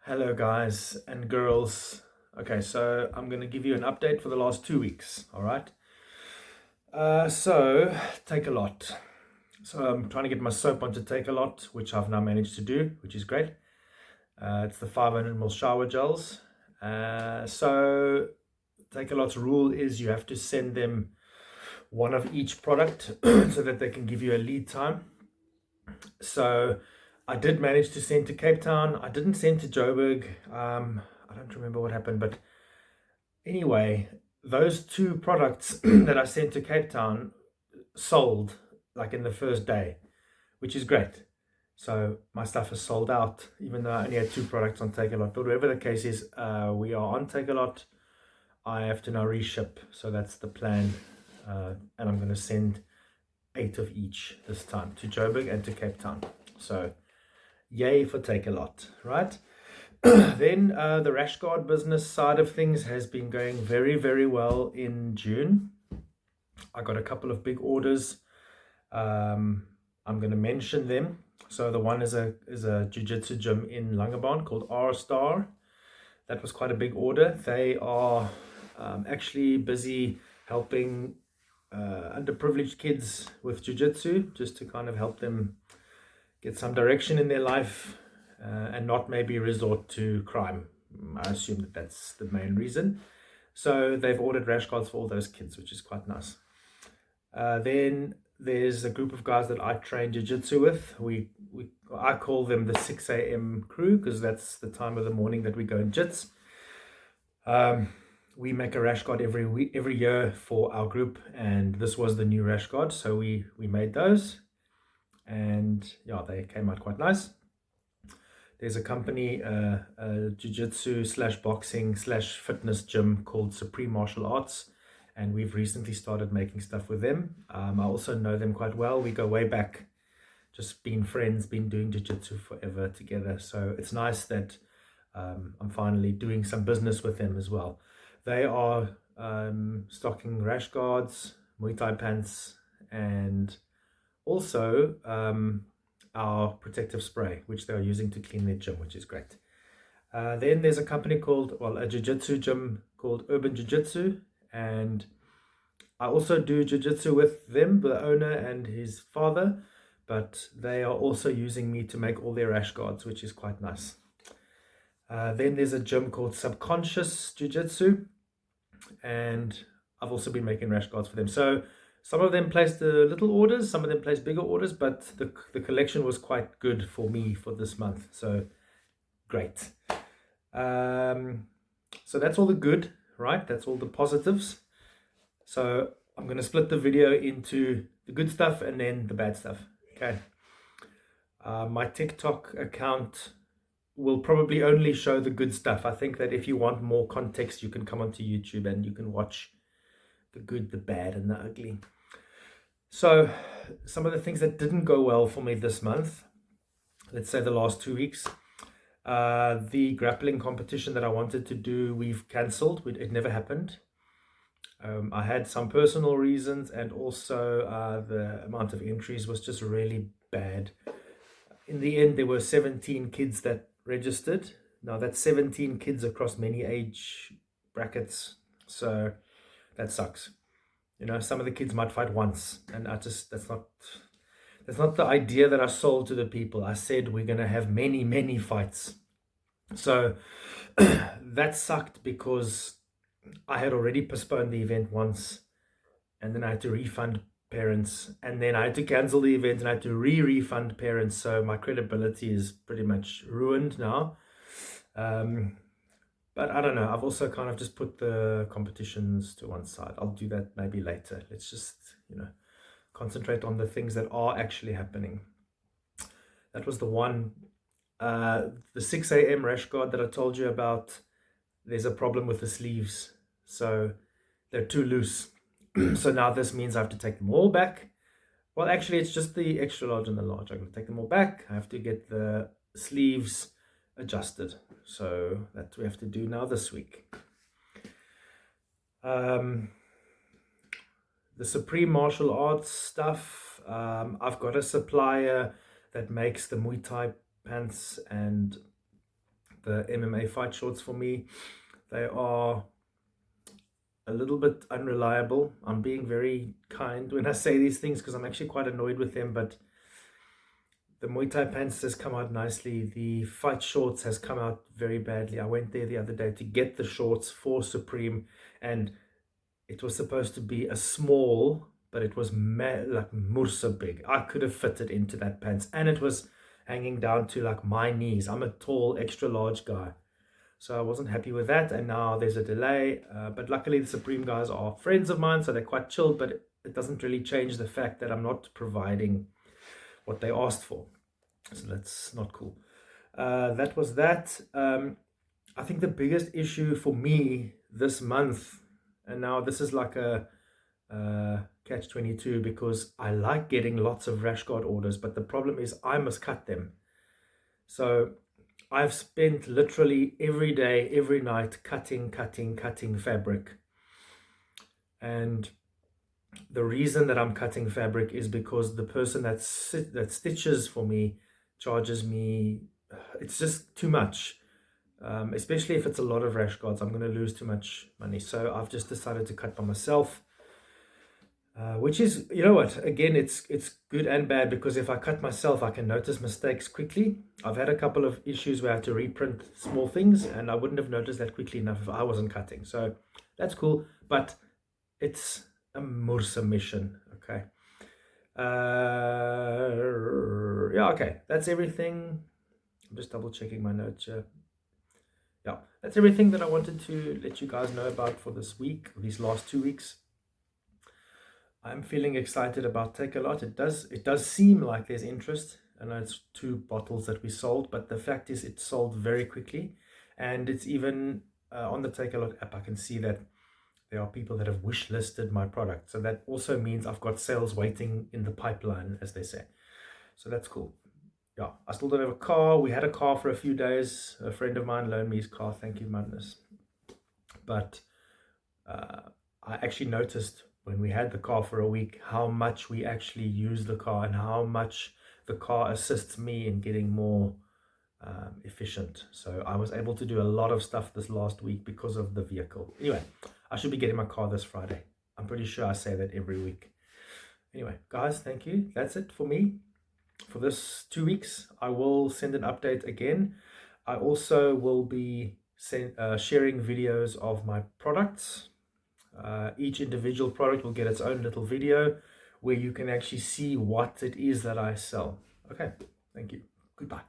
Hello, guys and girls. Okay, so I'm going to give you an update for the last 2 weeks. All right. So Takealot. So I'm trying to get my soap onto Takealot, which I've now managed to do, which is great. It's the 500 ml shower gels. So Takealot's rule is you have to send them one of each product so that they can give you a lead time. So I did manage to send to Cape Town. I didn't send to Joburg. I don't remember what happened, but anyway, those two products that I sent to Cape Town sold like in the first day, which is great. So my stuff is sold out, even though I only had two products on Takealot. But whatever the case is, we are on Takealot. I have to now reship, so that's the plan. And I'm going to send 8 of each this time to Joburg and to Cape Town. So yay for Takealot, right? Then the Rashguard business side of things has been going very, very well in June. I got a couple of big orders. I'm going to mention them. So the one is a jiu-jitsu gym in Langebaan called R Star. That was quite a big order. They are actually busy helping underprivileged kids with jiu-jitsu, just to kind of help them get some direction in their life and not maybe resort to crime. I assume that that's the main reason. So they've ordered rash guards for all those kids, which is quite nice. Then there's a group of guys that I train jiu-jitsu with. I call them the 6 a.m. crew because that's the time of the morning that we go in jits. We make a rash guard every year for our group, and this was the new rash guard, so we made those, and yeah, they came out quite nice. There's a company, a jiu-jitsu / boxing / fitness gym called Supreme Martial Arts, and we've recently started making stuff with them. I also know them quite well. We go way back, just been friends, been doing jiu-jitsu forever together. So it's nice that I'm finally doing some business with them as well. They are stocking rash guards, Muay Thai pants, and also our protective spray, which they are using to clean their gym, which is great. Then there's a company called, a jiu-jitsu gym called Urban Jiu-Jitsu, and I also do jiu-jitsu with them, the owner and his father, but they are also using me to make all their rash guards, which is quite nice. Then there's a gym called Subconscious Jiu-Jitsu, and I've also been making rash guards for them. So some of them placed little orders, some of them placed bigger orders, but the collection was quite good for me for this month. So great. So that's all the good, right? That's all the positives. So I'm going to split the video into the good stuff and then the bad stuff. Okay. My TikTok account will probably only show the good stuff. I think that if you want more context, you can come onto YouTube and you can watch the good, the bad, and the ugly. So some of the things that didn't go well for me this month, let's say the last 2 weeks, the grappling competition that I wanted to do, we've cancelled. It never happened. I had some personal reasons, and also the amount of entries was just really bad. In the end, there were 17 kids that registered. Now that's 17 kids across many age brackets, so that sucks. Some of the kids might fight once, and that's not the idea that I sold to the people. I said we're going to have many fights. So that sucked because I had already postponed the event once, and then I had to refund parents, and then I had to cancel the event, and I had to refund parents. So my credibility is pretty much ruined now. But I don't know. I've also kind of just put the competitions to one side. I'll do that maybe later. Let's just, concentrate on the things that are actually happening. That was the one. The 6 a.m. rash guard that I told you about, there's a problem with the sleeves. So they're too loose. So now this means I have to take them all back. Well, actually, it's just the extra large and the large. I'm going to take them all back. I have to get the sleeves adjusted. So that we have to do now this week. The Supreme Martial Arts stuff, I've got a supplier that makes the Muay Thai pants and the MMA fight shorts for me. They are a little bit unreliable. I'm being very kind when I say these things because I'm actually quite annoyed with them, but the Muay Thai pants has come out nicely. The fight shorts has come out very badly. I went there the other day to get the shorts for Supreme, and it was supposed to be a small, but it was like mursa big. I could have fitted into that pants, and it was hanging down to like my knees. I'm a tall, extra large guy. So I wasn't happy with that, and now there's a delay. But luckily the Supreme guys are friends of mine, so they're quite chilled, but it doesn't really change the fact that I'm not providing what they asked for. So that's not cool. That was that. I think the biggest issue for me this month, and now this is like a catch-22, because I like getting lots of Rashguard orders, but the problem is I must cut them. So I've spent literally every day, every night cutting fabric. And the reason that I'm cutting fabric is because the person that stitches for me charges me, it's just too much. Especially if it's a lot of Rashguards, I'm going to lose too much money. So I've just decided to cut by myself. Which is, you know what, again, it's good and bad, because if I cut myself, I can notice mistakes quickly. I've had a couple of issues where I had to reprint small things, and I wouldn't have noticed that quickly enough if I wasn't cutting. So that's cool, but it's a Mursa mission, okay? Yeah, okay, that's everything. I'm just double checking my notes here. Yeah, that's everything that I wanted to let you guys know about for this week, these last 2 weeks. I'm feeling excited about Takealot. It does seem like there's interest. I know it's 2 bottles that we sold, but the fact is it sold very quickly, and it's even on the Takealot app. I can see that there are people that have wish listed my product. So that also means I've got sales waiting in the pipeline, as they say. So that's cool. Yeah, I still don't have a car. We had a car for a few days. A friend of mine loaned me his car. Thank you, madness. But I actually noticed when we had the car for a week how much we actually use the car, and how much the car assists me in getting more efficient. So I was able to do a lot of stuff this last week because of the vehicle. Anyway, I should be getting my car this Friday. I'm pretty sure I say that every week. Anyway, guys, thank you. That's it for me for this 2 weeks. I will send an update again. I also will be sharing videos of my products. Each individual product will get its own little video where you can actually see what it is that I sell. Okay, thank you. Goodbye.